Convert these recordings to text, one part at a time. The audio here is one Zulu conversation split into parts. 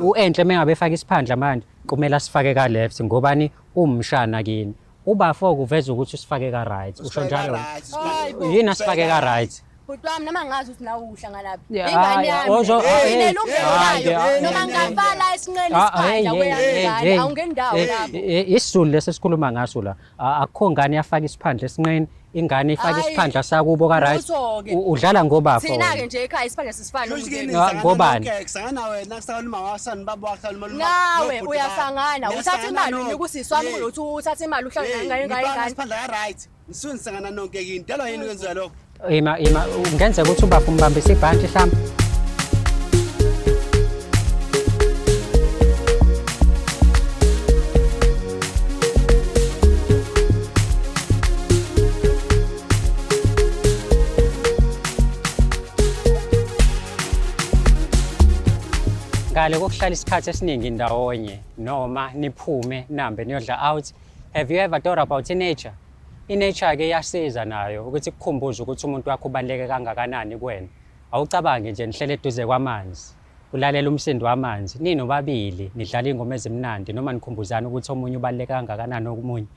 U-Enhle mengabe efaka isiphandla manje kumele asifake ka left ngobani umshana kini. Ubafo kuveza ukuthi usifake ka right. Usho njalo. Yini asifake ka right? Bhuti wami noma ngazi ukuthi nawe uhlanganaphi. Yeah, Ingane yami. Inelungelo layo. Noma ngafala esinqeni isiphandla kweyangane awungendawo lapho. Isizulu lesesikhuluma ngaso la. Akukho ngane yafaka isiphandla esinqeni, ingane ifaka isiphandla sakubo ka right. Udlala ngobafo. Thina ke nje ekhaya isiphandla sisifana ngobani? Kusangana wena kusakhuluma wasani baba wakhaluma nawe uyasangana uthatha imali unika usisi wami kulokuthi uthatha imali uhlala ngane. Isiphandla ka right. Nisuke sangana nonke yini? Dalo yini kwenziwa lokho? Ima ungenzeka ukuthi ubafo umbambisa ibhanti mhlawumbe. Ngale kokuhlala isikhathi esiningi ndawonye noma niphume nambe niyodla out, have you ever thought about nature? Nature ke iyasiza nayo ukuthi kukhumbuze ukuthi umuntu wakho ubaleke kangakanani kuwena. Awucabange nje nihlele eduze kwamanzi, ulalela umsindo wamanzi, ninobabili nidlala ingoma ezimnandi noma nikhumbuzana ukuthi omunye ubaleke kangakanani omunye.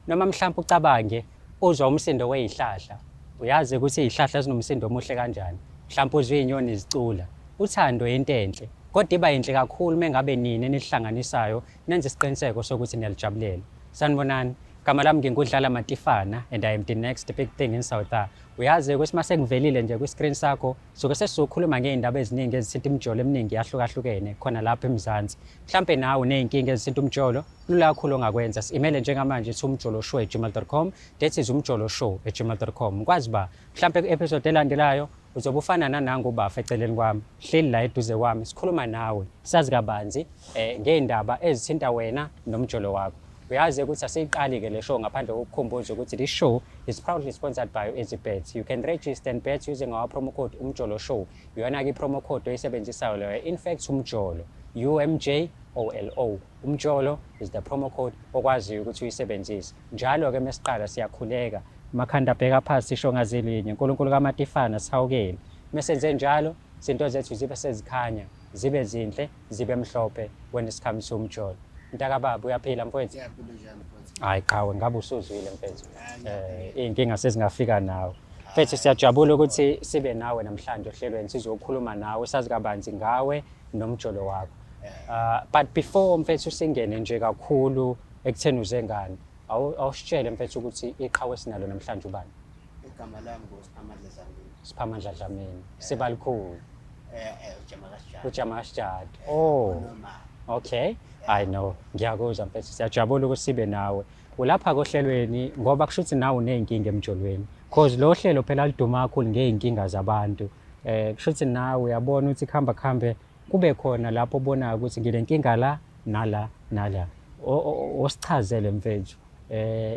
Noma mhlawumbe ucabange uzwa umsindo wezihlahla, uyazi ukuthi izihlahla zinomsindo omuhle kanjani. Mhlawumbe uzwe inyoni zicula. Uthando into enhle. Kodwa iba yinhle kakhulu mengabe nini nihlanganisayo nenze isiqiniseko sokuthi niyalijabulela. Sanibonani, igama lami ngingudlala Matifana and I am the next big thing in South Africa. Uyazi ukuthi mase ngivelile nje kwi-screen sakho soke sesizokhuluma ngezindaba eziningi ezithinta imijolo eminingi yahlukahlukene khona lapha eMzansi. Mhlambe nawe uneyinkinga ezithinta umjolo, lula kakhulu ongakwenza. Simele njengamanje umjoloshow@gmail.com, that is umjoloshow@gmail.com. Kwazi ba mhlambe ku-episode elandelayo uzobe ufana nananga ubafa eceleni kwami, hleli la eduze kwami, sikhuluma nawe sazi kabanzi ngezindaba ezithinta wena nomjolo wakho. Uyazi ukuthi asiyiqali-ke le show ngaphandle kokukhumbuza ukuthi this show is proudly sponsored by EasyBet. You can register and bet using our promo code umjoloshow. Iyona-ke i-promo code oyisebenzisayo leyo. In fact umjolo, UMJOLO. Umjolo is the promo code okwaziyo ukuthi uyisebenzise. Njalo-ke mesiqala siyakhuleka. Makhanda bheka phansi sisho ngazelinye. uNkulunkulu kaMatifana sihawukele. Mesenze njalo izinto zethu zibe sezikhanya, zibe zinhle, zibe mhlophe when it comes to umjolo. Mntaka baba uyaphila mfowethu? Yaphila njani mfowethu? Hayi qawe ngabe usuzwile mfethu. Inkinga sezingafika nawe. Mfethu siyajabula ukuthi sibe nawe namhlanje ohlelweni sizokhuluma nawe sazi kabanzi ngawe nomjolo wakho. But before mfethu singene nje kakhulu ekutheni uzengane, awusitshele mfethu ukuthi iqhawe esinalo namhlanje ubani? Igama lami nguSiphamandla Dlamini. Siphamandla Dlamini. Sibalikhulu. Ujama Sijad. Oh. Okay. I know. Ngiyakuzwa mfethu. Siyajabula ukuthi sibe nawe. Ulapha kohlelweni ngoba kusho ukuthi nawe uneyinkinga emjolweni. Because lo hlelo phela liduma kakhulu ngeyinkinga zabantu. Kusho ukuthi nawe uyabona ukuthi khambe kube khona lapho obonayo ukuthi ngilenkinga la nala. Osichazele mfethu.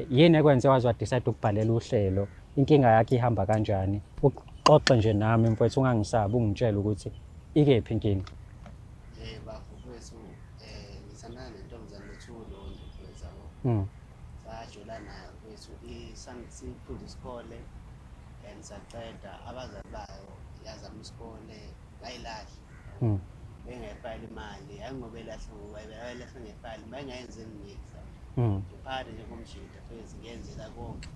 Yini ekwenze wazi decide ukubhalela uhlelo? Inkinga yakhe ihamba kanjani? Uxoxe nje nami mfethu ungangisabi ungitshela ukuthi ikephi inkinga. Bafowethu ngisandana nentombazane eThulo mfowethu yabo. Sajula nayo mfowethu siphinde isikole and saqeda abazali bayo yazama isikole bayilahla. Bengayifayile imali, ayingobe lahle ngoba bayilahla ngefayile, bayengayenzi ngiyisa. Phakathi nje komshida mfowethu ngiyenzela konke.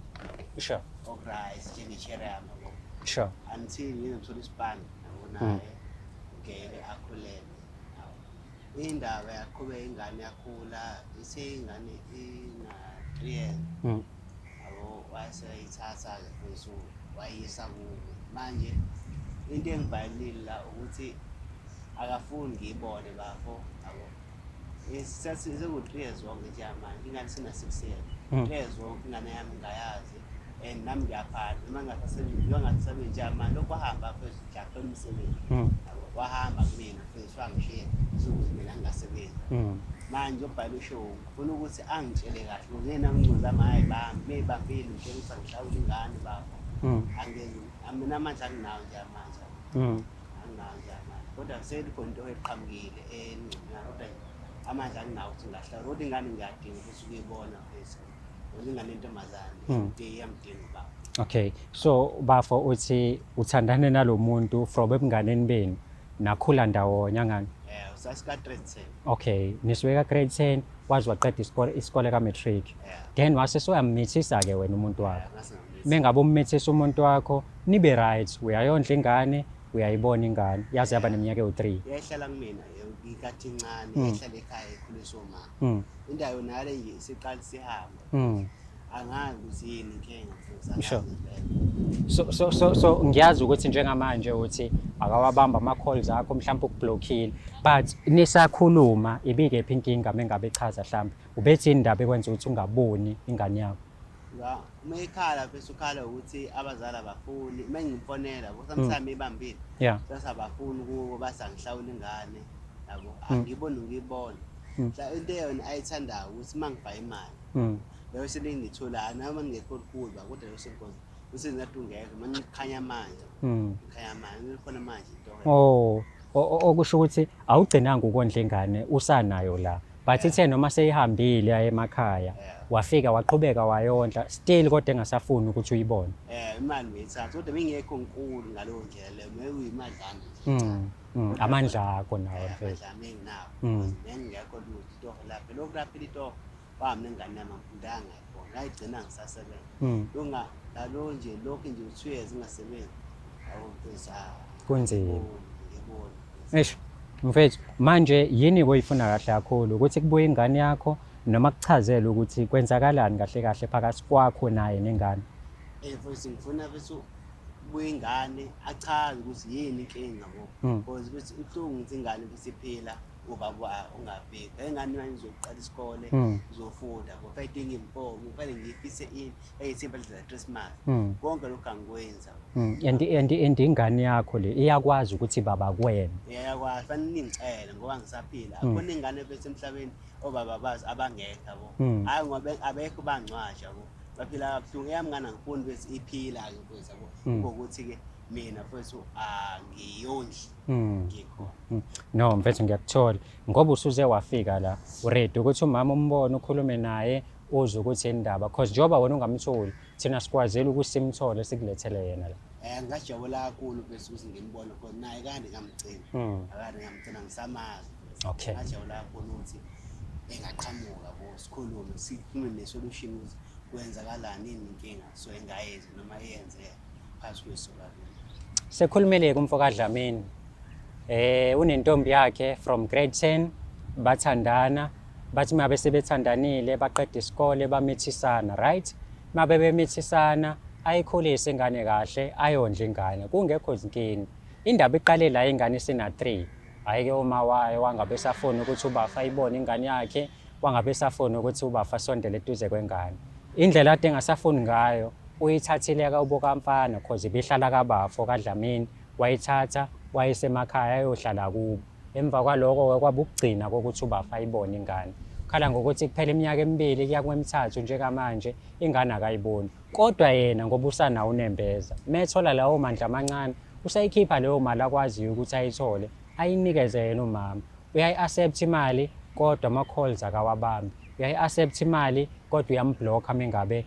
Sure. Okright njenge-cherry yami yabo. Sure. Until ngizothola isibani naye ngeke akhulele. Indaba yaqhubeka ingane yakhula, isingane ina 3 years. Yabo waseyithatha-ke mfowethu wayisa kubo. Manje into engibhalile la ukuthi akafuni ngiyibone bafo yabo. Seku-3 years wonke nje manje ingane sina-6 years. 3 years wonke ingane yami ngayazi and nami ngiyaphala noma ngingasasebenzi manje lokho wahamba mfowethu ngiyaqela umsebenzi. Wahamba kumina mfowethu wangishiya ukuthi mina ngingasebenzi. Manje ubhala ushow ufuna ukuthi angitshele kahle ngiyena ngicula maye bambile ngitshela ukuthi angihlawule ingane bafo. Mina manje anginawo nje manje. Anginawo nje manje. Kodwa selikhona into eqhamukile kodwa amanje anginawo ukuthi ngahlawula kodwa ingane ngiyadinga ukuthi ukuyibona mfowethu. Ingane yentombazane into yamdinga baba. Okay, so bafo uthi uthandane nalomuntu from ebunganeni benu nakhula ndawonye ngani? sasika-grade 10. Okay, nisibeka grade 10 waze waqeda isikole ka-matric. Yeah. Then wase soyamithisa-ke wena umuntu wakho. Ngase ngamisa. Mengabe ummithisa umuntu wakho, nibe right, uyayondla ingane, uyayibona ingane, yaze yaba neminyaka ewu-3. Yayihlala kumina ikade incane, yayihlala ekhaya ikhuliswa umama. Indawo nale nje siqala sihamba. Angazi ukuthi yini inkinga futhi Sure. angazi. So ngiyazi ukuthi njengamanje uthi akawabamba ama-calls akho mhlawumbe ukublockile, but nisakhuluma ibikephi inkinga mengabe echaza mhlawumbe ubethi indaba ekwenza ukuthi ungaboni ingane yakho. Uma ikhala bese ukhala ukuthi abazali abafuni, uma ngimfonela sometimes ibambile. Yeah. Bese abafuni kubo base angihlawula ingane yabo. Angiboni ngibona. Into yona ayithandayo ukuthi mangibhaye imali. Leyo selingithola noma ngekho kukhulu kodwa leyo senkozi usengathi ungekho manje ikhanya manje. Ikhanya manje ngifuna manje into. Okusho ukuthi awugcinanga ukondla ingane usanayo la, but ithe noma seyihambile yaye emakhaya wafika waqhubeka wayondla still kodwa engasafuni ukuthi uyibone. Imali ngiyithatha kodwa bengekho nkulu ngalowo ndlela leyo meyiyimadlana. Amandla akho nawo mfethu. Amandla nginawo. Ngengekho lutho lapha lapha ito wami nengane yami ngifundanga khona ngayigcina ngisasebenza. Lunga lalo nje lokho nje 2 years ngingasebenzi. Awufisa Kunzima. Ngibona. Eish mfethu manje yini oyifuna kahle kakhulu ukuthi kubuye ingane yakho noma kuchazele ukuthi kwenzakalani kahle kahle phakathi kwakho naye nengane. Futhi ngifuna bese kubuye ingane achaze ukuthi yini inkinga bo. Because bese uhlungu ukuthi ingane bese iphila ubaba ungabheka. Engane manje izoqala isikole izofunda ngo fighting impomo kufanele ngifise eyisimple za Christmas. Konke lokho angikwenza. And ingane yakho le iyakwazi ukuthi baba kwena. Iyakwazi fanele ningicela ngoba ngisaphila. Akubona ingane bese emhlabeni obaba bazi abangekho yabo. Hayi ngoba abekho bangcwasha yabo. Baphila kabuhlungu eyami ngane ngifuni bese iphila ke mfowethu yabo. Ngokuthi ke mina mfowethu angiyondli ngikho. No mfethu ngiyakuthola ngoba usuze wafika la uready ukuthi umama umbone ukhulume naye uzwe ukuthi indaba because njoba wena ungamtholi thina sikwazela ukuthi simthole sikulethele yena la. Ngajabula kakhulu bese ukuthi ngimbone because naye kade ngamgcina. Akade ngamgcina ngisamazi. Okay. Ngajabula kakhulu ukuthi engaqhamuka bo sikhulume sikhulume nesolution ukuthi kwenzakalani inkinga so engayenzi noma yenze phakathi kwesoka. Sekhulumele kumfo kaDlamini. Unentombi yakhe from grade 10 bathandana bathi mabe sebethandanile baqeda isikole bamithisana right mabe bemithisana ayikhulise ingane kahle ayondla ingane kungekho izinkinga indaba iqale la ingane sina 3 ayike uma wayo wangabe safona ukuthi ubafa ayibone ingane yakhe wangabe safona ukuthi ubafa sondele eduze kwengane indlela ade engasafuni ngayo uyithathile kaUbo kaMfana because ibihlala kabafo kaDlamini wayithatha wayesemakhaya ayohlala kubo emva kwaloko kwaba ukugcina kokuthi ubafa ayibone ingane khala ngokuthi kuphela iminyaka emibili kuya kwemithathu njengamanje ingane akayiboni kodwa yena ngoba usanawo unembeza methola lawo mandla amancane usayikhipha leyo mali akwaziyo ukuthi ayithole ayinikeze yena umama uyayi-accept imali kodwa ama-calls akawabambi uyayi-accept imali kodwa uyambhlokha mengabe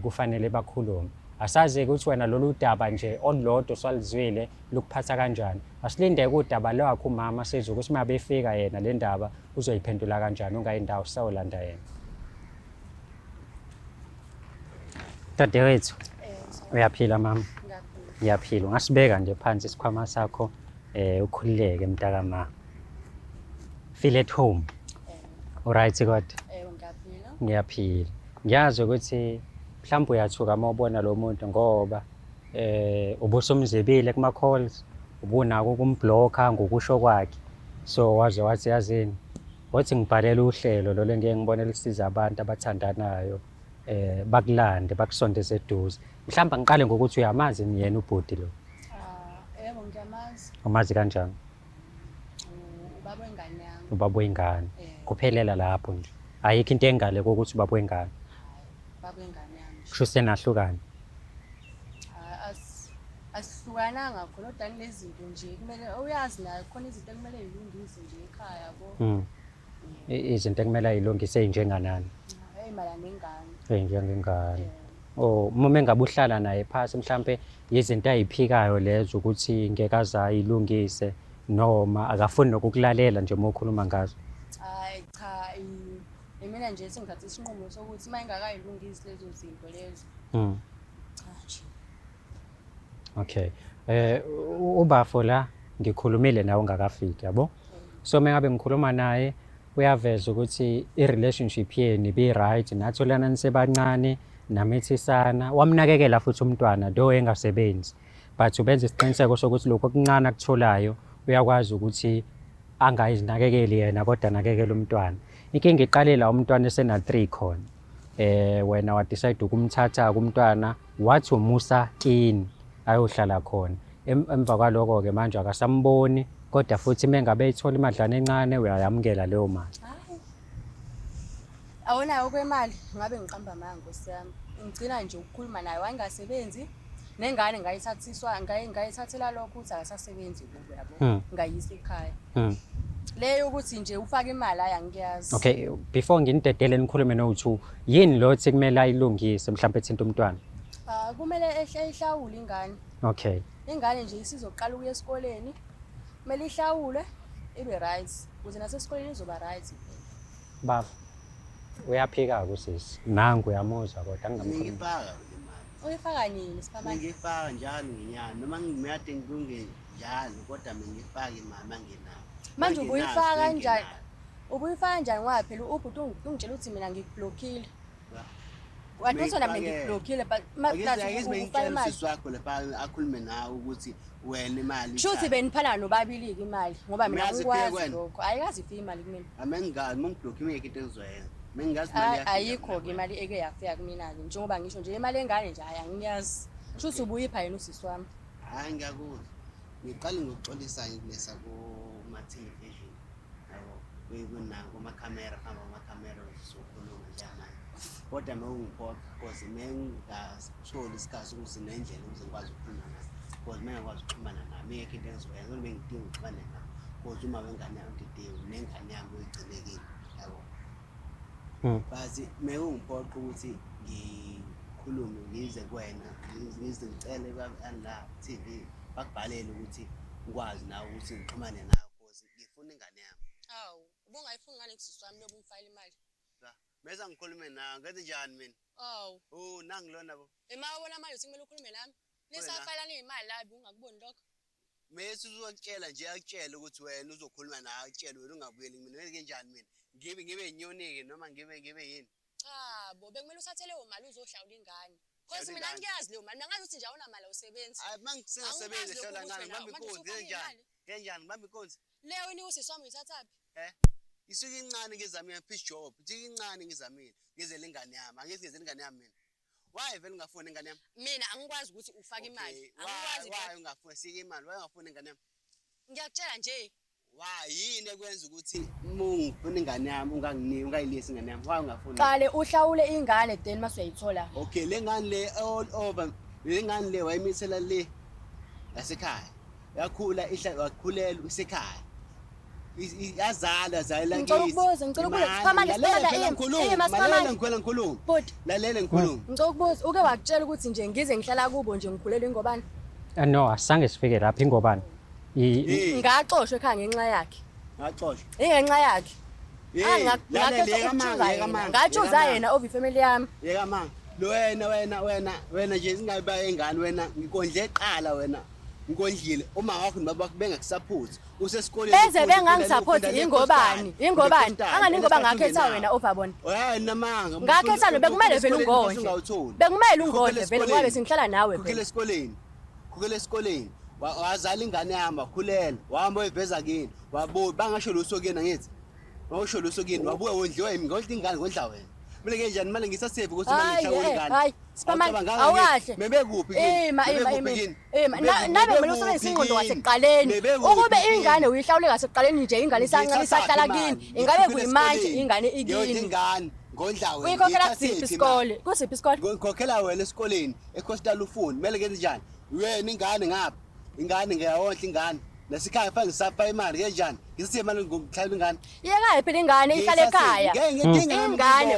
kufanele bakhulume asazi ukuthi wena lolu daba nje olulodwa swalizwile lokuphatha kanjani asilinde udaba lwakho umama sizwe ukuthi mabe efika yena le ndaba uzoyiphendula kanjani ungayindawo sawulanda yena Dadewethu uyaphila mama ngiyaphila ungasibeka nje phansi isikhwama sakho ukhululeke mntakama feel at home alright kodwa ngiyaphila ngiyazi ukuthi mhlawumbe uyathuka uma ubona lo muntu ngoba ubusomzibile kuma calls ubunako ukumbhlokha ngokusho kwakhe so waze wathi yazini wathi ngibhalela uhlelo lo lengeke ngibone lisiza abantu abathandanayo bakulande bakusondeze eduze mhlawumbe ngiqale ngokuthi uyamazi yena ubhodi lo yebo ngiyamazi umazi kanjani ubaba wengane yami ubaba wengane kuphelela lapho nje ayikho into engale kokuthi ubaba wengane ubaba wengane yami kusho senahlukana asihlukananga khona kodwa kunezinto nje kumele uyazi nayo khona izinto ekumele yilungise nje ekhaya yabo izinto ekumele ayilungise enjenganani ey'malana nengane njengengane uma engabe uhlala naye phasi mhlambe izinto ayiphikayo lezo ukuthi ngeke aze ayilungise noma akafuni nokukulalela nje uma ukhuluma ngazo? Hayi cha, mina nje sengithathe isinqumo sokuthi uma ingakayilungisi lezo zinto lezo. Cha nje. Okay. Ubafo la ngikhulumile nawe ungakafiki yabo. So mengabe ngikhuluma naye uyaveza ukuthi i-relationship yenu ibi-right natholana nisebancane namithisana wamnakekela futhi umntwana do engasebenzi but ubenza isiqiniseko sokuthi lokho okuncane akutholayo uyakwazi ukuthi angayizinakekeli yena kodwa anakekele umntwana. Inkinga iqale la umntwana esena 3 khona. Wena wadecide ukumthatha kumntwana wathi umusa kini ayohlala khona. Emva kwaloko ke manje akasamboni kodwa futhi mengabe ethola imadlana encane uyayamukela leyo mali. Awunayo kwemali ngabe ngiqamba amanga Nkosi yami. Ngicina nje ukukhuluma naye wangasebenzi nengane ngayithathela lokho ukuthi akasasebenzi kubo yabo. Ngayisa ekhaya. Leyo ukuthi nje ufake imali ayangiyazi. Okay, before nginidedele nikhulume no2 yini lo ethi kumele ayilungise mhlawumbe ethinta umntwana? Kumele ehlawule ingane. Okay. Ingane nje isizoqala ukuya esikoleni. Kumele ihlawule ibe right. Ukuze nasesikoleni izoba right. Baba. Uyaphika kusisi. Nangu uyamuzwa kodwa ngingamkhuluma. Ngifaka imali. Uyifaka nini siphamani? Ngifaka njalo ngenyanga noma ngimiyade ngilunge njalo kodwa ngifaka imali mangenayo. Manje ubuyifaka kanjani? Ubuyifaka kanjani ngoba phela ubhuti ungitshela ukuthi mina ngikublockile. Wathi mina ngikublockile but ngifaka imali sakho lapha akhulume nawe ukuthi wena imali. Shuthi beniphana nobabili imali ngoba mina ngikwazi lokho. Ayikazi ifika imali kumina. Amengazi mungiblockile ngeke into engizoyenza. Ayikho ke imali eke yafika kumina ke njengoba ngisho nje imali engane nje ayangiyazi. Shuthi ubuyipha yena usisi wami. Hayi ngiyakuzwa. Ngiqale ngokuxolisa ngilesa kuma television. Yabo kunako ama-camera hamba ama-camera sokhuluma njani. Kodwa mawungiphoqa because mengasitholi isikhathi ukuthi nendlela ukuze ngikwazi ukukhuluma naye. Because mengakwazi ukuxhumana nami ngeke into engizoyenza noma ngidinga ukuxhumana naye. Because uma wengane yami ndidewu nengane yami uyigcinekile. Yabo. Bathi mewungiphoqa ukuthi ngikhulume ngize kuwena ngicele la TV bakubhalele ukuthi ngikwazi nawe ukuthi ngixhumane nawe because ngifuna ingane yami. Awu, ubungayifuni ngane kusisi wami lobu ngifayile imali. Bese ngikhulume nawe ngathi njani mina? Awu. Nangilona bo. Emawona manje uthi kumele ukhulume nami. Nisafayela nezimali la ungakuboni lokho. Mese uzokutshela nje akutshela ukuthi wena uzokhuluma nawe akutshela wena ungabuyeli mina wenze kanjani mina? Ngibe inyonike noma ngibe yini? Cha bo bekumele uthathe leyo mali uzohlawula ingane. Because mina ngiyazi leyo mali mangazi ukuthi nje awunamali awusebenzi. Hayi mangisebenza hlola ngane ngibambe inkunzi kanjani? Kanjani ngibambe inkunzi? Leyo ni usisi wami ngithathapi? Isuke incane ngizamile fish job. Ithike incane ngizamile ngizele ingane yami. Angithi ngizele ingane yami mina. Why vele ngafuna ingane yami? Mina angikwazi ukuthi ufake imali. Angikwazi why ungafuna sike imali? Why ungafuna ingane yami? Ngiyakutshela nje. Why yini ekwenza ukuthi ungifuna ingane yami ungayilisi ingane yami? Why ungafuna? Qale uhlawule ingane then mase uyayithola. Okay, le ngane le all over. Le ngane le wayimisela le lasekhaya. Yakhula wakhulela usekhaya. Yazala zayela kithi. Ngicela ukubuza Siphamani sicela Siphamani ngikhuluma. Lalela ngikhuluma. Ngicela ukubuza uke wakutshela ukuthi nje ngize ngihlala kubo nje ngikhulele ingobani? No, asange sifike lapha ingobani. Ngaxoshwe ekhaya ngenxa yakhe. Ngaxoshwa. Ingenxa yakhe. Ngatshuza yena over family yami. Yeka manga. Lo wena nje singayiba ingane wena ngikondle eqala wena. Ngikondlile uma wakho nobaba wakho bengakusupport usesikoleni beze bengangi-support ingobani angani ngoba ngakhetha wena overbona hayi namanga ngakhetha lo bekumele vele ungondle bekumele ungondle vele ngoba bese ngihlala nawe vele khukela esikoleni wazala ingane yami wakhulela wahamba uyiveza kini wabuya bangasho lo sokena ngithi washo lo sokeni wabuya wondliwa yimi ngondla ingane ngondla wena manje kanjani manje ngisaseve ukuthi manje ngihlawula ingane hayi Siphamani awukahle mebekuphi nabe kumele usebenzise ingqondo wasekuqaleni ukube ingane uyihlawule ngasekuqaleni nje ingane isahlala kini ingabe kuyimanje ingane ikini ingane ngondla wena uyikhokhela kusiphi isikole kusiphi isikole ngikhokhela wena esikoleni eCoastal Ufuni kumele kenze njani wena ingane ngapha ingane ngiyawondla ingane nasikhaya fanele ngisapha imali kanjani ngisithi imali ngokuhlala ingane yeka phela ingane ihlala ekhaya ingane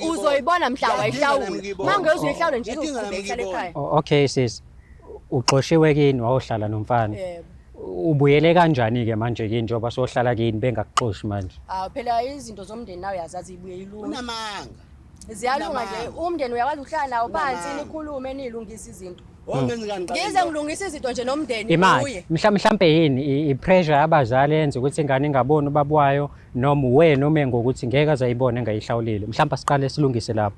uzoyibona mhla wayihlawula manje uzoyihlawula nje ihlala ekhaya okay sis uxoshiwe kini wayohlala nomfana ubuyele kanjani-ke manje-ke njengoba sohlala kini bengakuxoshi manje? Awu phela izinto zomndeni nawe uyazazi ibuye ilunga. Unamanga. Ziyalunga nje umndeni uyakwazi ukuhlala nawo phansi nikhulume nilungise izinto. Wongenzi kani? Ngize ngilungisa izinto nje nomndeni Imali uye. mhlampe yini i-pressure yabazali yenza ukuthi ingane ingaboni ubaba wayo noma wena umengo ukuthi ngeke azayibone engayihlawulile mhlawumbe siqale silungise lapho.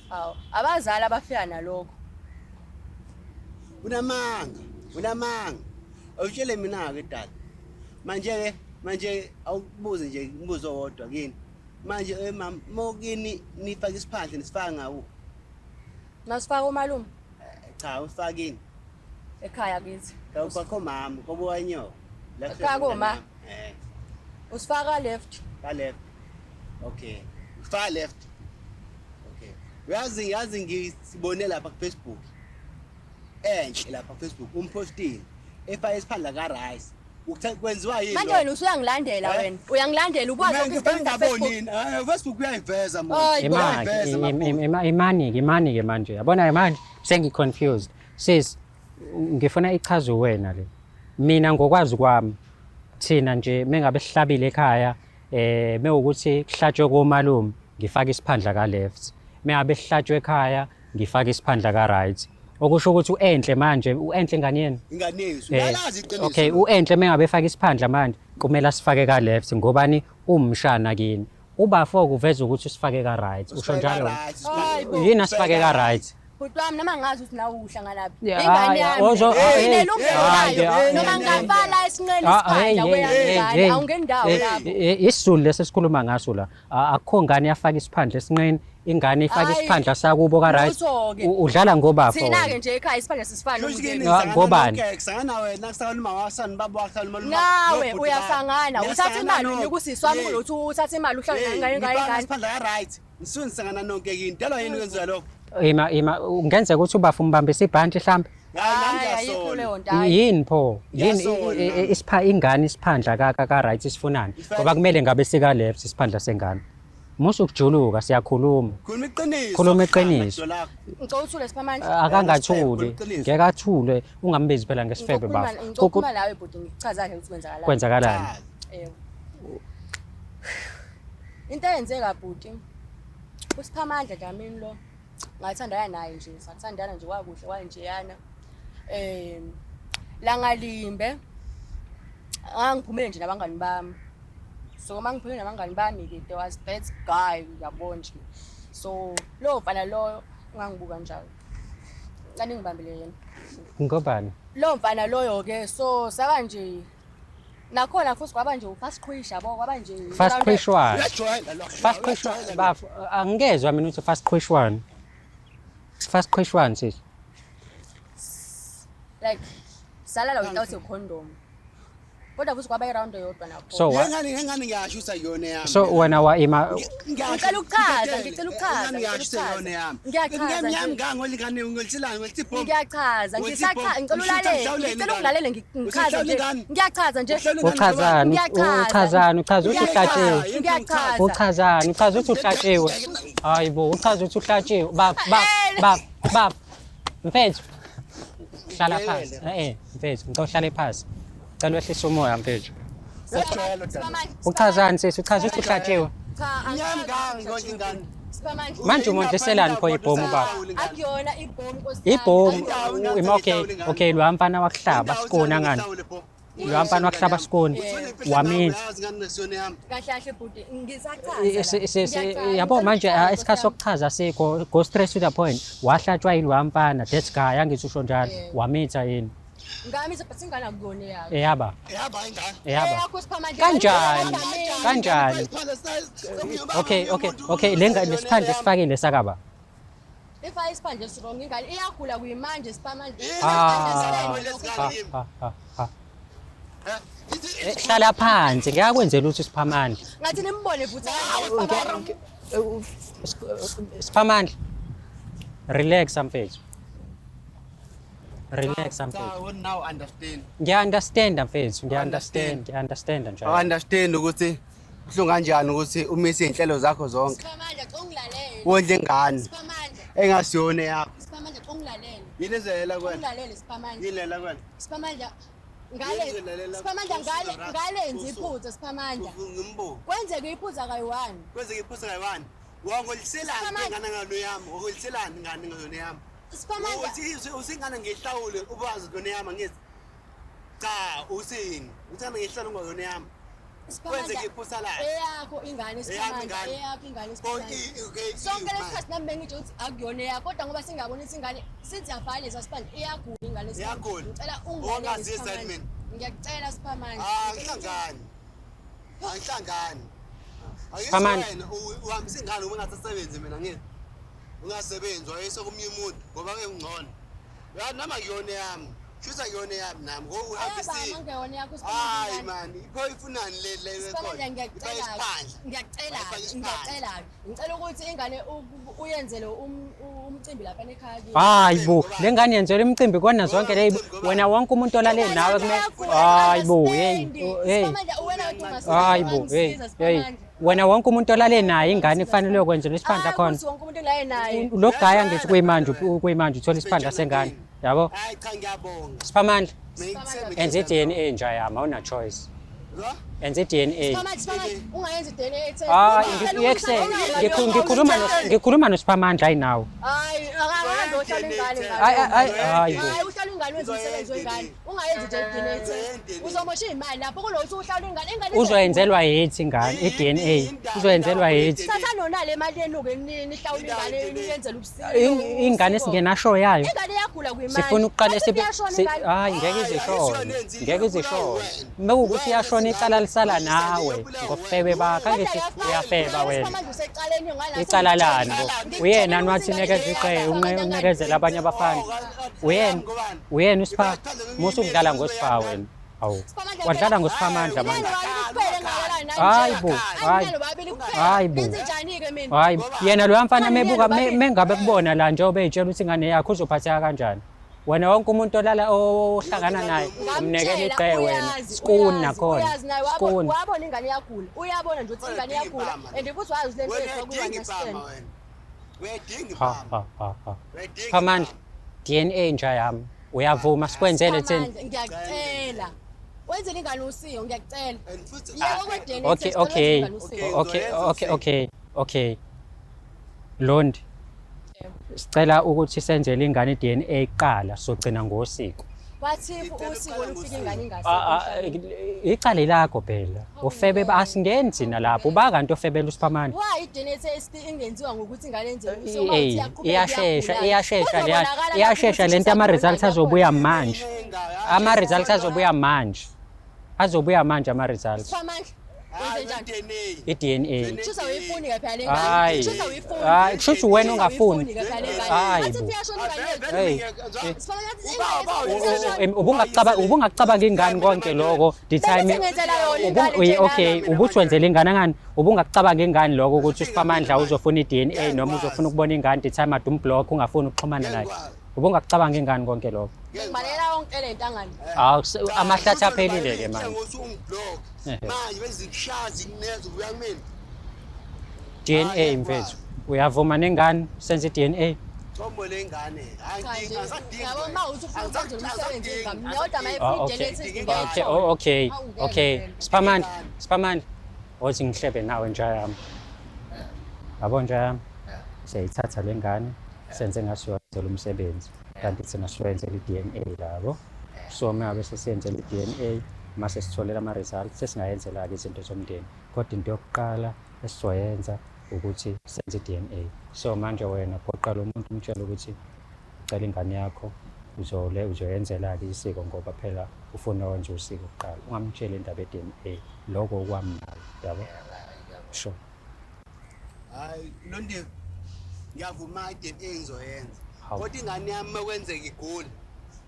Awu abazali abafika nalokho. Unamanga. Awutshele mina-ke dad. Manje awubuze nje umbuzo wodwa kini. Manje mama mokini nifaka isiphandle nisifaka ngawo. Nasifaka umalume Cha usifakini. ekhaya kithi. Kwakho mama kobuwanyo. Ekhaya koma. Usifaka left. Ka left. Okay. Far left. Okay. Yazi ngisibone lapha ku Facebook. Enhle lapha ku Facebook umpostile. Efaka isiphandla ka rice. Kwenziwa yini? Manje wena usuyangilandela wena. Uyangilandela ukwazi ukuthi ngabonini. Facebook uyayiveza manje. Imani-ke manje yabona manje sengi-confused sis ngifuna ichaze wena le mina ngokwazi kwami thina nje mengabe sihlabile ekhaya mewukuthi kuhlatshwe komalume ngifaka isiphandla ka left mengabe sihlatshwe ekhaya ngifaka isiphandla ka right okusho ukuthi uenhle manje uenhle ngani yena inganezi uyalazi iqiniso. Okay uenhle mengabe efaka isiphandla manje kumele asifake ka left ngobani umshana kini ubafo kuveza ukuthi usifake ka right usho njalo yini asifake ka right Bhuti wami noma ngazi ukuthi nawe uhlanganaphi. Yeah, Ingane yami. hey, Noma ngafala esinqeni isiphandla kweyangane awungeni ndawo lapho. Isizulu lesikhuluma ngaso la akukho ngane yafaka isiphandla esinqeni ingane ifaka isiphandla sakubo ka right udlala ngobafo. Thina ke nje ekhaya isiphandla sisifana Kushikini ngobani? Kusangana wena kusaluma wasani baba wakusaluma. Nawe uyasangana uthatha imali uyikusisi wami kulothi uthatha imali uhlala ngane. Isiphandla ka right. Nisuke nisangana nonke yini? Delwa yini kwenziwa lokho? Ima ungenzeka ukuthi ubafu umbambisa ibhanti mhlambe yini pho yini isipha ingane isiphandla ka right isifunani ngoba kumele ngabe sika left isiphandla sengane musu ukujuluka siyakhuluma khuluma iqiniso ngicela uthule siphamanje akangathuli ngeke athule ungambezi phela ngesifebe bafu ukukhuluma nawe bhuti ngichaza nje ukuthi kwenzakalani into eyenzeka bhuti usiphamandla Dlamini lo ngathandana naye nje sathandana nje kwakuhle kwanjeyana la ngalimbe angiphumele nje nabangani bami so mangiphumele nabangani bami ke there was that guy uyabona nje so lo mfana lo ngangibuka njalo ngani ngibambile yena ngobani lo mfana loyo ke so saka nje nakhona futhi kwaba nje ufast quiz yabo kwaba nje fast quiz bafu angezwe mina uthi fast quiz one Fast question sis. Like salala without a condom. Kodwa futhi kwaba iround yodwa napho. So ngengane ngiyashusa yona yami. So wena wa ima ngicela ukuchaza ngiyashusa yona yami. Ngiyachaza ngiyami ngangolingane ngolitsilanga ngolithi bomb. Ngiyachaza ngisacha ngicela ulalele ngicela ungilalele ngichaza nje. Ngiyachaza nje. Uchazani uchaza ukuthi uhlatshiwe. Ngiyachaza. Uchazani uchaza ukuthi uhlatshiwe. Hayibo uchaza ukuthi uhlatshiwe. Bab mfethu hlala phansi mfethu ngicela uhlale phansi cela wehlise umoya mfethu uchazani sisi uchaza ukuthi uhlatshiwe Ngiyami ngangolingane. manje umuntu eselani pho ibhomu baba akuyona ibhomu ibhomu okay lo mfana wakuhlaba sikona ngani lo mfana wakuhlaba sikona wamini kahle bhuti ngisachaza yabo manje isikhathi sokuchaza sikho go straight to the point wahlatshwa yilo mfana that guy angithi usho njalo wamitha yini ngamitha but ingane akuyona yakho yaba yaba kanjani okay lenga lesiphandle sifakile sakaba ifa isiphandle strong ingane iyagula kuyimanje siphamanje hlala phansi ngiyakwenzela ukuthi siphamandla ngathi nimbone futhi siphamandla relax mfethu now understand. Ngiya-understand mfethu ngiya-understand njalo. Understand ukuthi kuhlunga kanjani ukuthi umise inhlelo zakho zonke. Siphamandla xongilalele. Wondle ingane. Siphamandla. Engasiyona yakho. Siphamandla xongilalele. Yini ezela kwena? Xongilalele siphamandla. Yini lela kwena? Siphamandla ngale Siphamandla ngalenza iphutha Siphamandla. Ngimbuzo. Kwenzeka iphutha kayi-1. Kwenzeka iphutha kayi-1. Wangoliselani ngane ngalo yami? Wangoliselani ngane ngalo yami? Siphamandla Uthi usingane ngehlawule ubazi lona yami ngithi. Cha, usini. Uthanda ngehlawule ngone yami. Kwenzeka iphutha la. eyakho ingane Siphamandla, eyakho ingane Siphamandla. Sonke lesikhathi nami bengitsho ukuthi akuyona eyakho kodwa ngoba singabona ukuthi ingane sithi abhalisa Siphamandla iyagula ingane Iyagula. Ngicela Ongazi ungane assignment. Ngiyakucela Siphamandla. Angihlangani. Angihlangani. Siphamandla. Uhambisa ingane uma ungasasebenzi mina ngithi. Ungasebenzi wayesokumnye umuntu ngoba ke ngcono. Yazi nama kuyona yami. Shusa kuyona yami nami ngo uhambisi. Ngiyona yakho Hayi Siphamandla. man, ipho ifunani le Siphamandla ngiyacela ngicela ukuthi ingane uyenzele umcimbi lapha ekhaya kini. Hayi bo, le ngane yenzelwe imicimbi kona zonke le wena wonke umuntu olale nawe hayi bo, hey. Siphamandla wena uthi Hayi bo, hey. Wena wonke umuntu olale naye ingane kufanele ukwenzelwa isiphandla khona. Wonke umuntu laye naye. Lo gaya ngithi kuyimanje uthola isiphandla sengane. Yabo? Hayi cha ngiyabonga. Siphamandla, Ngiyithemba. enze i-DNA nje yami, awuna choice. Lo? Enze i-DNA. Siphamandla ungayenzi DNA test. Ngikhuluma noSiphamandla hayi nawe. Hayi akahambe uhlala ingane ngalo. Hayi bo. Hayi uhlala ingane wenza umsebenzi wengane. Ungayenzi nje DNA test. Uzomosha imali lapho kulokuthi uhlala ingane. Uzoyenzelwa yithi ingane i-DNA. Uzoyenzelwa yithi. Thatha nona le mali yenuke nihlawula ingane niyenzela ubusika. Ingane singenasho yayo. Ingane iyagula kuyimali. Sifuna uqala hayi ngeke izishone. Ngeke izishone. Mekuwukuthi iyashona icala lisala nawe ngobufebe bakho angithi uyafeba wena. Icala lani bo? Uyena wathi nekeza iqhe unqekezela abanye abafana. Uyena uSipha musu ukudlala ngoSipha wena. Awu. Wadlala ngoSiphamandla manje. Hayi bo, hayi bo. Hayi yena lo mfana mebuka mengabe kubona la nje obeyitshela ukuthi ingane yakho uzophatheka kanjani. Wena wonke umuntu olala ohlangana naye umnekela igqe wena skuni nakhona skuni wabona ingane yagula uyabona nje ukuthi ingane yagula and futhi wazi lentoekuba nescan Uyadinga ipama. Siphamandla DNA nje yami uyavuma sikwenzele thina ngiyacela wenzele ingane usiyo ngiyacela And futhi Okay. Londi sicela ukuthi senzele ingane i-DNA iqala sogcina ngosiko. Bathifu usiko lufika ingane ingasekho. Icala lakho phela. Ufebe asingenzi nalapho uba kanti ofebela uSiphamandla. Why i-DNA test ingenziwa ngokuthi ingane yenze iyashesha lento ama-results azobuya manje. Ama-results azobuya manje. Azobuya manje ama-results. Siphamandla wenze njani? I-DNA. Shusa uyifuni ke phela Hayi. ingane. Shusa uyifuni. Hayi, kushuthi wena ungafuni. Hayi Athi bo. iyashona ingane. Hey. Siphamandla Ubungacabanga ingane konke lokho the time. Okay, ubuthi wenzele ingane ngani? Ubungacabanga ingane lokho ukuthi uSiphamandla uzofuna i-DNA noma uzofuna ukubona ingane the time ade umblock ungafuni ukuxhumana naye. Ubungacabanga ingane konke lokho. ngibalela yonke lento angani. Amahlathi aphelile ke manje. Manje bezikushazi kunezo ubuya kumina. DNA mfethu. Uyavuma nengane senze i-DNA? Thombo lengane. Yabo mawuthi ufuna ukwenza umsebenzi ngami. Yodwa mayifi Okay. Siphamandla. Othi ngihlebe nawe nje yami. Yabo nje yami. Siyayithatha lengane senze ngasiyenzela umsebenzi. Kanti thina siwenzela i-DNA labo. So mabe sesiyenzela i-DNA mase sitholela ama-results sesingayenzela ke izinto zomndeni. Kodwa into yokuqala esizoyenza ukuthi senze i-DNA. So manje wena qoqala umuntu umtshela ukuthi ucela ingane yakho uzoyenzela ke isiko ngoba phela ufuna wenze usiko kuqala. Ungamtshela indaba ye-DNA lokho okwamnalo, yabo? Sure. Hayi Londi ngiyavuma i-DNA ngizoyenza. Hawu. Kodwa ingane yami makwenzeka igula.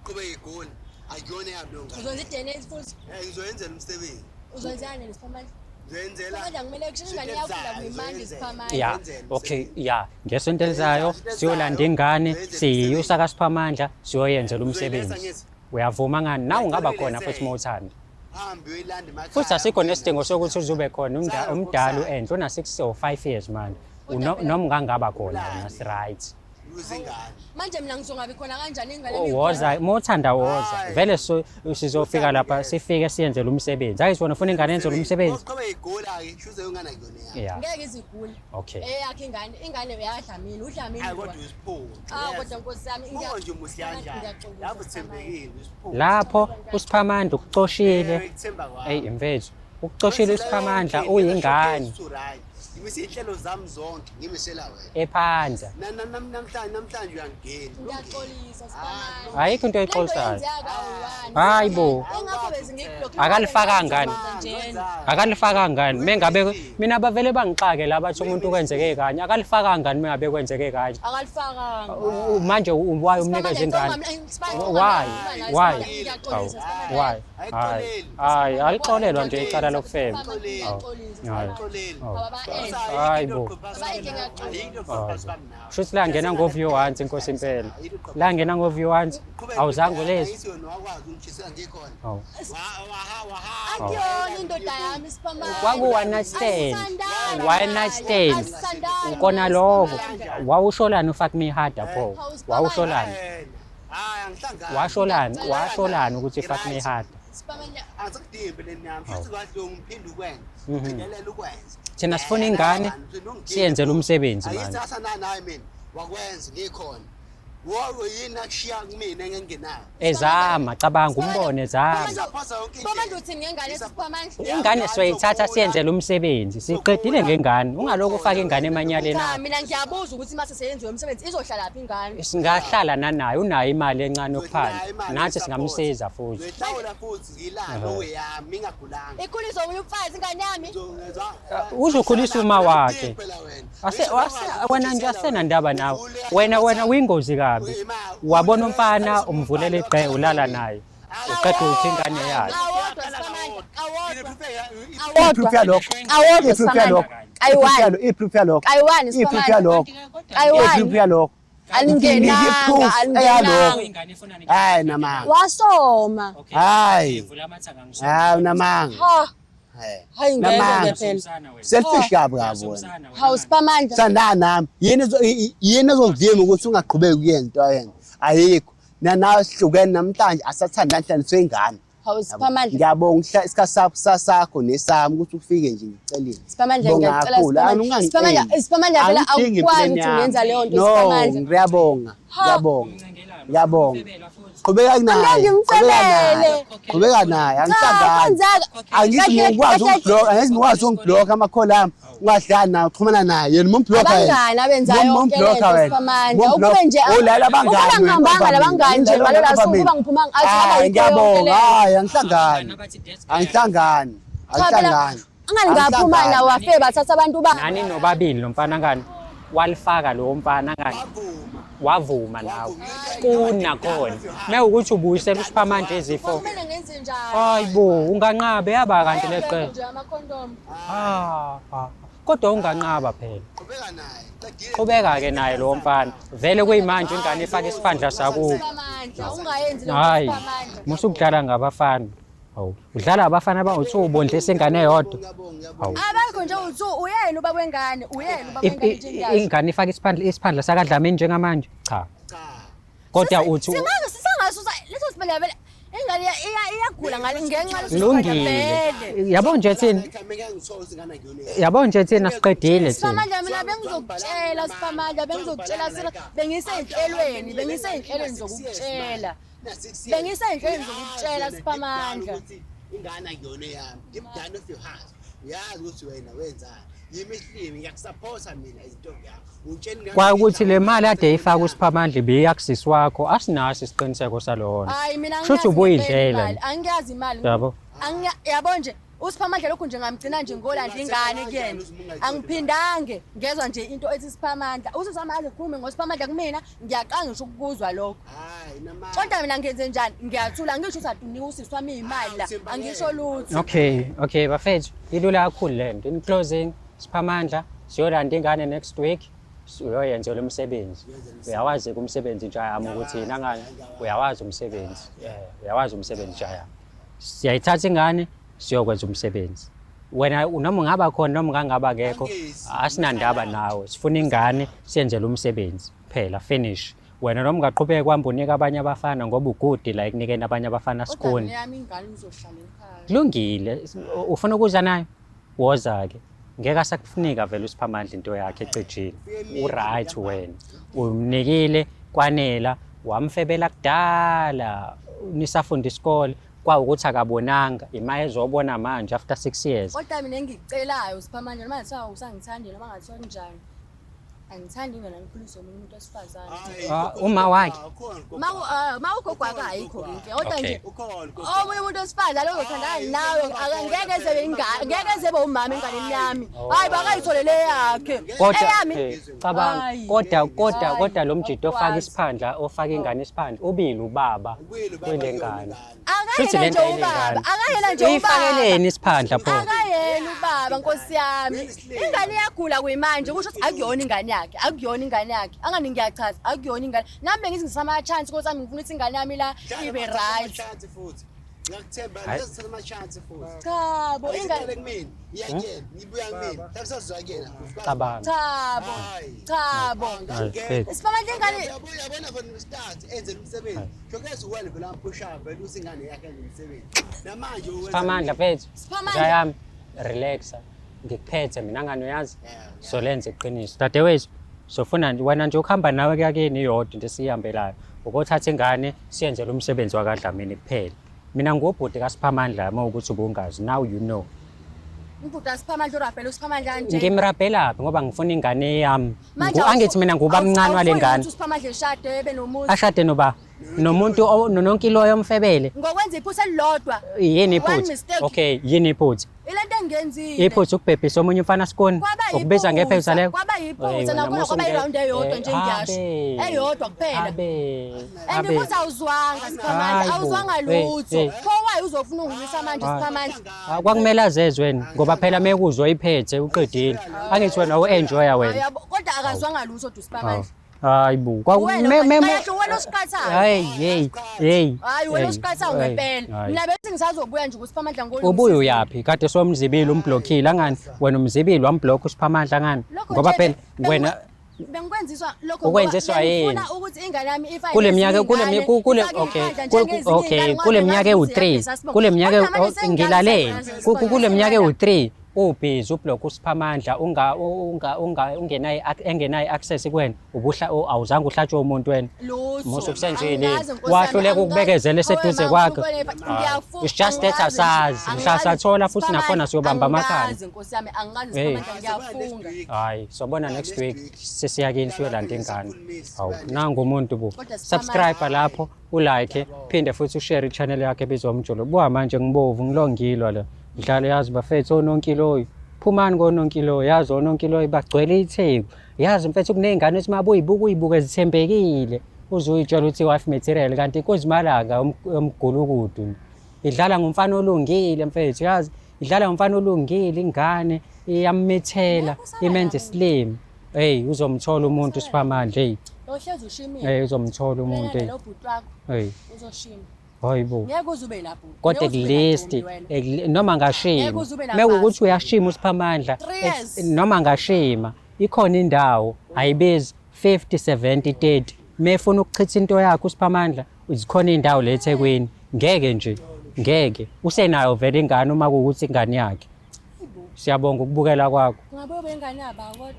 Qhubeka igula. Ayona yami lo ngane. uzonza i-DNA futhi Ngizoyenzela umsebenzi. uzonzani nesiphamandla. Ngizoyenzela. Siphamandla kumele kusho ingane yakho kuyimanje siphamandla. Ya, okay, ya. Ngesonto elizayo siyolanda ingane siyiyusa kaSiphamandla siyoyenzela umsebenzi. Uyavuma ngani? Nawe ungaba khona futhi mawuthanda. Hambe uyilanda emakhaya. Futhi asikho nesidingo sokuthi uzube khona umdala uenhle una 6 or 5 years manje. Noma ungangaba khona wena right. uzingane. Manje mina ngizongabi khona kanjani ingane woza mothanda woza vele sizofika lapha sifike siyenzele umsebenzi ayi sona ufuna ingane yenzele umsebenzi Qobe igula ke shuze ungana kuyona yakho. yeah ngeke izigule okay eyakhe ingane beyadlamini udlamini Hayi kodwa isiphuzo. kodwa nkosi yami Konje umuhle kanjani. Lapho sithembekile isiphuzo. lapho usiphamandla ukucoshile Ngithemba kwayo. hey mfethu ukucoshile usiphamandla uyingane Ngimisa inhlelo zami zonke ngimisela wena. ephanza Namhlanje uyangena. ngiyaxolisa siphamandla ayikho into oyixolisayo ayikayi hayi bo engakho bese ngikublock akalifakanga ngani akalifakanga ngani mengabe mina bavele bangixake la bathi umuntu kwenzeke kanye akalifakanga ngani mengabe kwenzeke kanye akalifakanga manje why umnikeza ingane why why hayi alixolelwa nje icala lokufema hayi bo shuthi la ngena ngo-view once inkosi impela la ngena ngo-view once awuzange ulezi awu akuyona indoda yami siphamandla kwaku-one night stand one night stand ukona lokho wawusholani ufake mihada pho wawusholani washolani ukuthi ifake mihada siphamandla Azikudimbe lenami futhi kahle ungiphinde ukwenza. Ngiphindelela ukwenza. thina sifuna ingane siyenzele umsebenzi manje Ayithatha naye mina wakwenza ngikhona. Wowe yini akushiya kumina engengenayo. ezama cabanga umbone ezama Ngizaphosa yonke into. siphamandla uthini ngengane siphamandla ingane siyoyithatha siyenzele umsebenzi siqedile ngengane ungalokhu ufake ingane emanyaleni cha akho mina ngiyabuza ukuthi mase seyenziwe umsebenzi izohlala phi ingane singahlala nanayo unayo imali encane yokuphandla nathi singamsiza futhi Ngihlawula futhi ngilalo weyami ngingagulanga. ikhuliso ubuye umfazi ingane yami uzokhulisa uma wakhe wena nje asenandaba nawe wena uyingozi kabi wabona umfana umvulela igqe ulala naye uqeda ukuthi ingane yakhe awodwa siphamandla Iproof yalokho. awodwa Iproof yalokho. ayiwani Iproof yalokho. ayiwani Iproof siphamandla yalokho. ayiwani Iproof yalokho. alingenanga alingenanga Hayi namanga. wasoma Hayi. Hayi namanga. ha hayi ngeke Namanga. phela Selfish kabi kabi wena. hawu siphamandla Sandana nami. Yini ezovima ukuthi ungaqhubeki ukuyenza into ayenza. Ayikho. Nanawe sihlukene namhlanje asathanda nhlanganiswe ingane. hawu siphamandla Ngiyabonga isikhathi sakho nesami ukuthi ufike nje ngicelile. siphamandla ngiyacela siphamandla siphamandla phela awukwazi ukuthi ungenza leyo nto siphamandla ngiyabonga ngiyabonga qhubeka naye Angeke ngimcelele. qhubeka naye angihlangani kwenzeka angithi ngikwazi ukublock angithi ngikwazi ukublock amakhola ami ungahlani naye uxhumana naye yena umblock abangani abenzayo yonke lento siphamandla ukube nje ulala abangani ukuba ngihambanga labangani nje ngalola suku ukuba ngiphuma athi yonke ngiyabonga lento hayi angihlangani angani ngaphuma nawe wafike bathatha abantu ba nani nobabili lo mfana ngani walifaka lo mfana ngani wavuma nawe kuna khona mewukuthi ubuyisela usiphamandla ezifo kumele ngenze njani hayibo unganqabe yaba kanti leqe nje amakhondomu kodwa unganqaba phela Qhubeka naye. qhubeka ke naye lo mfana vele kuyimanje ingane ifake isiphandla sakubo siphamandla ungayenzi lokho hayi siphamandla musukudlala ngabafana hawu udlala abafana abawuthi ubondlisa ingane eyodwa hawu abakho nje uthi uyena ubaba wengane uyena ubaba wengane nje ingane ifake isiphandla sakadlamini njengamanje cha kodwa uthi sisangasusa leso sibhedlela vele ingane iyagula ngale ngenxa lungile yabo nje thina yabo nje thina siqedile thina siphamandla mina bengizokutshela siphamandla bengizokutshela sila bengise zokukutshela bengise zokukutshela siphamandla ingane akuyona yami. Ngimdane of your heart. Uyazi ukuthi wena wenzani. Yimihlimi ngiyakusupporta mina izintombi yakho. Ungitshela kwakuthi le mali ade ifaka usiphamandla beyakusisi wakho asinaso isiqiniseko salona hayi mina Shuthi ubuyidlela. angiyazi imali yabo yabo nje usiphamandla lokhu nje ngamgcina nje ngolandla ingane kuyena angiphindange ngezwa nje into ethi siphamandla usizama aze khulume ngosiphamandla kumina ngiyaqanga ngisho ukuzwa lokho hayi nama. kodwa mina ngenze njani ngiyathula ngisho ukuthi adunika usisi wami imali la angisho lutho okay bafethu ilula kakhulu lento in closing siphamandla siyolanda ingane next week uyoyenzela umsebenzi uyawazi kumsebenzi nje yami ukuthi yina ngani uyawazi umsebenzi uyawazi umsebenzi nje yami siyayithatha ingane siyokwenza umsebenzi wena noma ungaba khona noma ungangaba akekho asinandaba nawe sifuna ingane siyenzele umsebenzi phela finish wena noma ungaqhubeka kwamba unika abanye abafana ngoba ugudi la ekunikeni abanye abafana Kodwa sikoni neyami ingane izohlala ekhaya. kulungile ufuna ukuza nayo woza ke ngeke asakufunika vele uSiphamandla into yakhe ecijile uright wena umnikile kwanela wamfebela kudala nisafunda isikole kwawukuthi akabonanga imaye ezobona manje after 6 years Kodwa mina engikucelayo uSiphamandla noma ngathiwa usangithandi noma ngathiwa kunjani. Angithandi mina ngikhuliswe umuntu wesifazane. uma wakhe Mawugogo akayikho konke. Kodwa nje Ukhona. omunye umuntu wesifazane ozothandana nawe angeke zebe ingane, ngeke zebe umama enganeni yami. Hayi bakayitholele yakhe. Eyami kodwa lo mjito ofaka isiphandla ofaka ingane isiphandla ubili ubaba kwile ngane futhi akayena lento nje ubaba, akayena nje ubaba. ifakeleni isiphandla pho Akayena ubaba Nkosi yami. Ingane iyagula kuyimanje kusho ukuthi akuyona ingane yakhe, akuyona ingane yakhe. Angani ngiyachaza, akuyona ingane. Nami ngisama chance Nkosi yami ngifuna ukuthi ingane yami la ibe right. Ngiyakuthemba Hayi. ngizothatha ama chance futhi. Cha, bo ingane Ingane kumina. Iyakena, ngibuya kumina. Tabisazwa kena. cabanga cha bo. Cha bo. Isiphamandla ingane Uyabona vele start enze umsebenzi. Jokesi wena vele ampusha vele usingane yakhe enze umsebenzi. Namanje uwenza Siphamandla mfethu Siphamandla. ngayami relaxa ngikuphethe mina ngani uyazi so lenze iqiniso dadewethu sofuna nje wena nje ukuhamba nawe kuyakeni iyodwa into esihambelayo ukuthatha ingane siyenzele umsebenzi wakadlamini kuphela mina ngubhuti kaSiphamandla uma ukuthi ubungazi now you know Ngibhuda Siphamandla urapela uSiphamandla nje. ngimraphelaphi ngoba ngifuna ingane yami angithi mina nguba mncane wale ngane uSiphamandla eshade ebe nomuzi. ashade nomuntu nononkilo yomfebele Ngokwenza iphutha elilodwa. yini One iphutha mistake. okay yini iphutha Ilento engenzile. iphutha ukubhebhisa omunye umfana sikoni ukubiza ngefeza leyo Kwaba yiphutha nakhona kwaba iround eyodwa nje ngiyasho. Eyodwa kuphela. And futhi awuzwanga Siphamandla, awuzwanga lutho. Pho why uzofuna ungilisa manje Siphamandla? kwakumele azezwe wena ngoba phela mekuzwa iphethe uqedile angithi wena u-enjoya wena Yabo kodwa akazwanga lutho Siphamandla. hayi bu Wena usiqathayo. hey Hayi wena usiqathayo ngempela. Mina bese ngisazobuya nje kuSiphamandla ngolo. ubuye uyaphi kade somzibili umblockile angani wena umzibili wamblock uSiphamandla ngani ngoba phela wena bengikwenziswa lokho ukwenziswa yini ngifuna ukuthi ingane yami ifa kule minyaka kule minyaka ewu3 kule minyaka ngilalele kule minyaka ewu3 ubhizi ublock uSiphamandla engenayo access kuwena awuzange uhlatshwe umuntu wena musu kusenjini wahluleka ukubekezela eseduze kwakhe it's just that asazi mhlasathola futhi nakhona siyobamba amakhanda Nkosi yami angazi Siphamandla ngiyafunga. hayi sobona next week sesiyakini siyolanda ingane hawu nangu umuntu bu subscribe lapho ulike phinde futhi ushare i-channel yakhe ebizwa umjolo buha manje ngibovu ngilongilwa la mdlalo yazi bafethu ononkiloyi phumani kononkiloyi yazi ononkiloyi bagcwele itheku yazi mfethu kuney'ngane ethi uyibuka ezithembekile uzuyitshela ukuthi i-wife material kanti kuzimalanga omgulukudu idlala ngumfana olungile mfethu yazi idlala ngumfana olungile ingane iyamithela imenze slim hey uzomthola umuntu uSiphamandla hey Ohlezi ushimile. hey uzomthola umuntu hey Lo bhuti wakho hey uzoshima. hayibo Ngeke uze ube lapho. kodwa at least noma ngashima mekuwukuthi uyashima uSiphamandla 3 years. noma ngashima ikhona indawo ayibizi 50 70 30 mefuna ukuchitha into yakho uSiphamandla zikhona indawo le eThekwini ngeke usenayo vele ingane uma kuwukuthi ingane yakhe siyabonga ukubukela kwakho Ngabe ube ingane yaba kodwa.